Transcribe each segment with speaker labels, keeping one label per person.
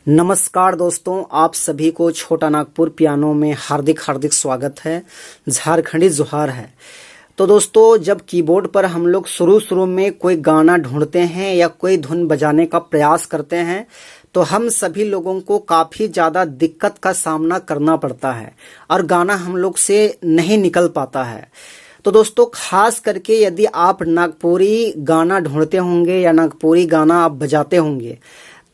Speaker 1: नमस्कार दोस्तों, आप सभी को छोटा नागपुर पियानो में हार्दिक हार्दिक स्वागत है। झारखंडी जोहार है। तो दोस्तों, जब कीबोर्ड पर हम लोग शुरू में कोई गाना ढूंढते हैं या कोई धुन बजाने का प्रयास करते हैं तो हम सभी लोगों को काफ़ी ज़्यादा दिक्कत का सामना करना पड़ता है और गाना हम लोग से नहीं निकल पाता है। तो दोस्तों, खास करके यदि आप नागपुरी गाना ढूंढते होंगे या नागपुरी गाना आप बजाते होंगे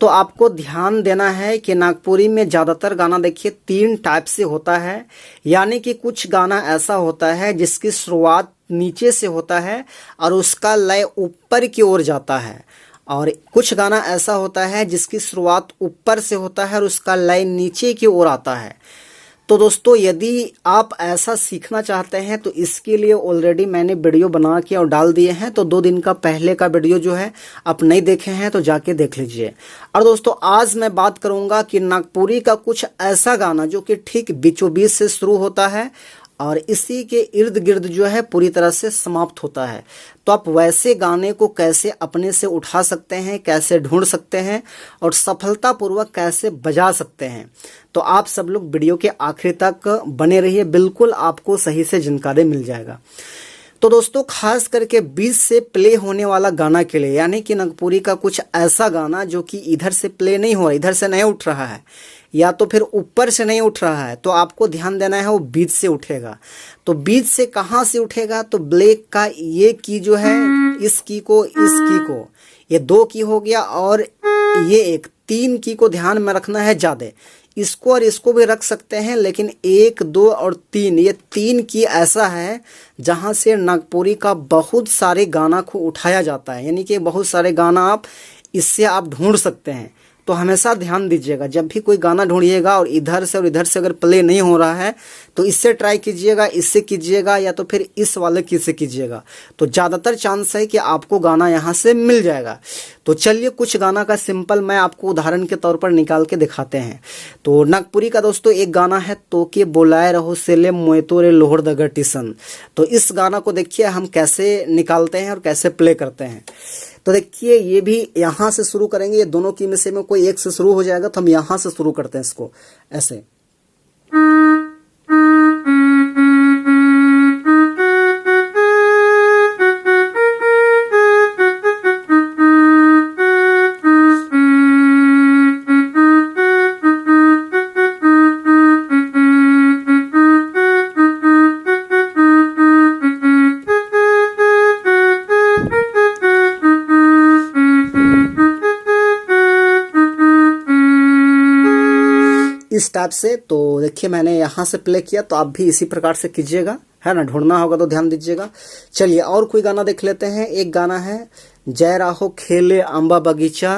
Speaker 1: तो आपको ध्यान देना है कि नागपुरी में ज़्यादातर गाना देखिए 3 टाइप से होता है। यानी कि कुछ गाना ऐसा होता है जिसकी शुरुआत नीचे से होता है और उसका लय ऊपर की ओर जाता है, और कुछ गाना ऐसा होता है जिसकी शुरुआत ऊपर से होता है और उसका लय नीचे की ओर आता है। तो दोस्तों, यदि आप ऐसा सीखना चाहते हैं तो इसके लिए ऑलरेडी मैंने वीडियो बना के और डाल दिए हैं। तो 2 दिन का पहले का वीडियो जो है आप नहीं देखे हैं तो जाके देख लीजिए। और दोस्तों, आज मैं बात करूंगा कि नागपुरी का कुछ ऐसा गाना जो कि ठीक बीचों बीच से शुरू होता है और इसी के इर्द गिर्द जो है पूरी तरह से समाप्त होता है। तो आप वैसे गाने को कैसे अपने से उठा सकते हैं, कैसे ढूंढ सकते हैं और सफलतापूर्वक कैसे बजा सकते हैं। तो आप सब लोग वीडियो के आखिर तक बने रहिए, बिल्कुल आपको सही से जानकारी मिल जाएगा। तो दोस्तों, खास करके बीच से प्ले होने वाला गाना के लिए, यानी कि नागपुरी का कुछ ऐसा गाना जो कि इधर से प्ले नहीं हो रहा, इधर से नहीं उठ रहा है या तो फिर ऊपर से नहीं उठ रहा है, तो आपको ध्यान देना है वो बीच से उठेगा। तो बीच से कहाँ से उठेगा? तो ब्लैक का ये की जो है, इस की को, इस की को, ये 2 की हो गया और ये एक 3 की को ध्यान में रखना है ज्यादा। इसको और इसको भी रख सकते हैं, लेकिन 1, 2 और 3, ये 3 की ऐसा है जहां से नागपुरी का बहुत सारे गाना को उठाया जाता है। यानी कि बहुत सारे गाना आप इससे आप ढूंढ सकते हैं। तो हमेशा ध्यान दीजिएगा, जब भी कोई गाना ढूंढिएगा और इधर से अगर प्ले नहीं हो रहा है तो इससे ट्राई कीजिएगा, इससे कीजिएगा या तो फिर इस वाले की से कीजिएगा। तो ज़्यादातर चांस है कि आपको गाना यहाँ से मिल जाएगा। तो चलिए, कुछ गाना का सिंपल मैं आपको उदाहरण के तौर पर निकाल के दिखाते हैं। तो नागपुरी का दोस्तों एक गाना है, तो के बोलाए रहो सेले मोयतोरे लोहर दगर टिसन। तो इस गाना को देखिए हम कैसे निकालते हैं और कैसे प्ले करते हैं। तो देखिए, ये भी यहाँ से शुरू करेंगे, ये दोनों की में से में कोई एक से शुरू हो जाएगा, तो हम यहाँ से शुरू करते हैं इसको ऐसे। इस टाइप से। तो देखिए, मैंने यहाँ से प्ले किया, तो आप भी इसी प्रकार से कीजिएगा, है ना। ढूंढना होगा तो ध्यान दीजिएगा। चलिए, और कोई गाना देख लेते हैं। एक गाना है, जय राहो खेले अम्बा बगीचा,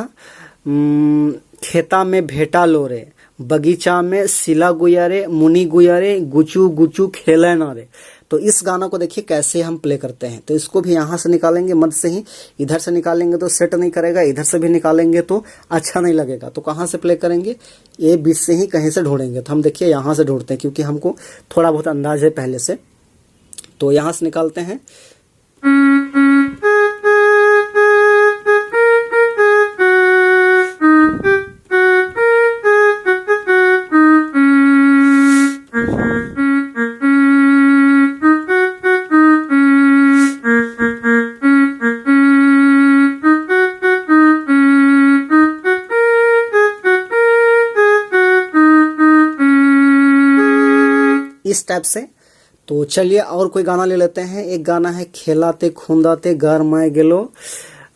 Speaker 1: खेता में भेटा लोरे, बगीचा में सिला गुयारे, मुनि गुयारे, गुचू गुचू खेले नारे। तो इस गाना को देखिए कैसे हम प्ले करते हैं। तो इसको भी यहाँ से निकालेंगे, मध्य से ही। इधर से निकालेंगे तो सेट नहीं करेगा, इधर से भी निकालेंगे तो अच्छा नहीं लगेगा। तो कहाँ से प्ले करेंगे? ये बीच से ही कहीं से ढूंढेंगे। तो हम देखिए यहाँ से ढूंढते हैं, क्योंकि हमको थोड़ा बहुत अंदाज है पहले से। तो यहाँ से निकालते हैं। इस टाइप से। तो चलिए, और कोई गाना ले लेते हैं। एक गाना है, खेलाते खूंदाते घर माए गेलो,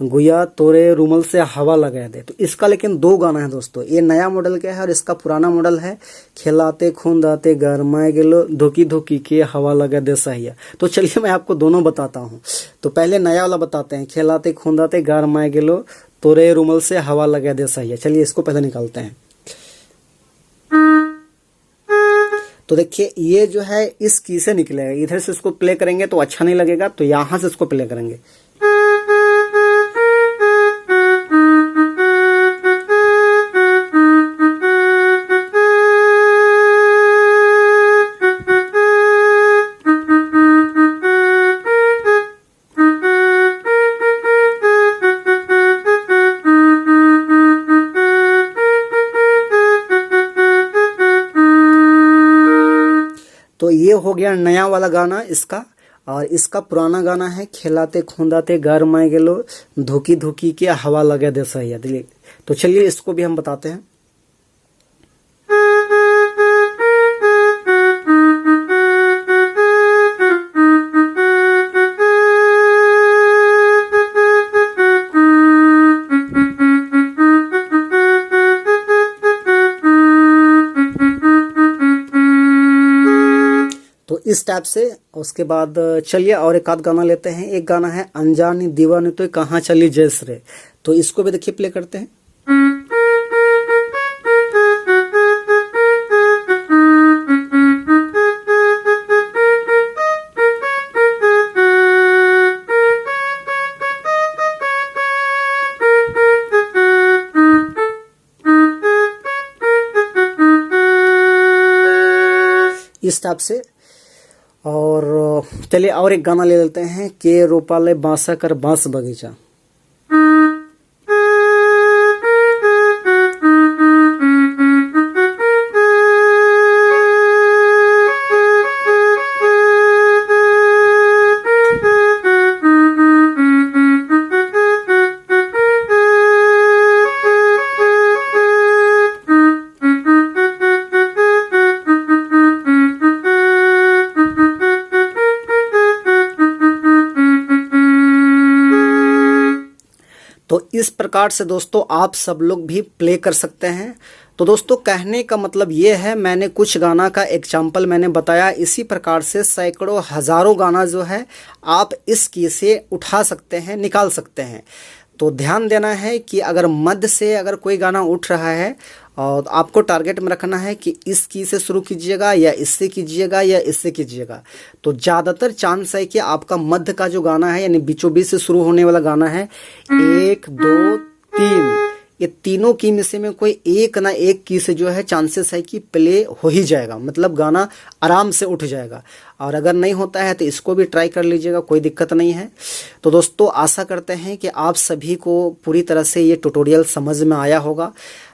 Speaker 1: गुया तोरे रूमल से हवा लगा दे। तो इसका लेकिन 2 गाना है दोस्तों। ये नया मॉडल का है और इसका पुराना मॉडल है, खेलाते खूंदाते घर माए गेलो, धोकी धोकी के हवा लगा दे सहिया। तो चलिए, मैं आपको दोनों बताता हूँ। तो पहले नया वाला बताते हैं, खेलाते खूंदाते घर माए गेलो, तोरे रूमल से हवा लगा दे सहिया। चलिए, इसको पहले निकालते हैं। तो देखिए, ये जो है इस की से निकलेगा। इधर से इसको प्ले करेंगे तो अच्छा नहीं लगेगा, तो यहां से इसको प्ले करेंगे। तो ये हो गया नया वाला गाना इसका, और इसका पुराना गाना है खेलाते खूंदाते घर में गेलो धुकी धुकी के हवा लगे दे सही। तो चलिए इसको भी हम बताते हैं। तो इस टाइप से। उसके बाद चलिए और एक आध गाना लेते हैं। एक गाना है अनजानी दीवानी तो कहाँ चली जैस रे, तो इसको भी देखिए प्ले करते हैं। इस टाइप से। और चलिए और एक गाना ले लेते हैं के रोपाले बांसा कर बांस बगीचा। तो इस प्रकार से दोस्तों आप सब लोग भी प्ले कर सकते हैं। तो दोस्तों कहने का मतलब ये है, मैंने कुछ गाना का एग्जाम्पल मैंने बताया, इसी प्रकार से सैकड़ों हजारों गाना जो है आप इस की से उठा सकते हैं, निकाल सकते हैं। तो ध्यान देना है कि अगर मध्य से अगर कोई गाना उठ रहा है और आपको टारगेट में रखना है कि इस की से शुरू कीजिएगा या इससे कीजिएगा या इससे कीजिएगा। तो ज़्यादातर चांस है कि आपका मध्य का जो गाना है यानी बीचों बीच से शुरू होने वाला गाना है 1 2 3, ये तीनों की में से में कोई एक ना एक की से जो है चांसेस है कि प्ले हो ही जाएगा, मतलब गाना आराम से उठ जाएगा। और अगर नहीं होता है तो इसको भी ट्राई कर लीजिएगा, कोई दिक्कत नहीं है। तो दोस्तों आशा करते हैं कि आप सभी को पूरी तरह से ये ट्यूटोरियल समझ में आया होगा।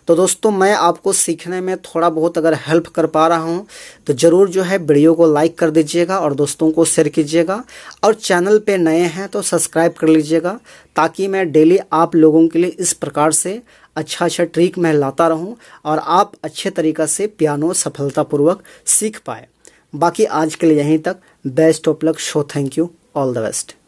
Speaker 1: तो दोस्तों मैं आपको सीखने में थोड़ा बहुत अगर हेल्प कर पा रहा हूँ तो ज़रूर जो है वीडियो को लाइक कर दीजिएगा और दोस्तों को शेयर कीजिएगा, और चैनल पे नए हैं तो सब्सक्राइब कर लीजिएगा, ताकि मैं डेली आप लोगों के लिए इस प्रकार से अच्छा ट्रिक मैं लाता रहूं और आप अच्छे तरीक़ा से पियानो सफलतापूर्वक सीख पाए। बाकी आज के लिए यहीं तक। Best of luck, show, thank you, all the best.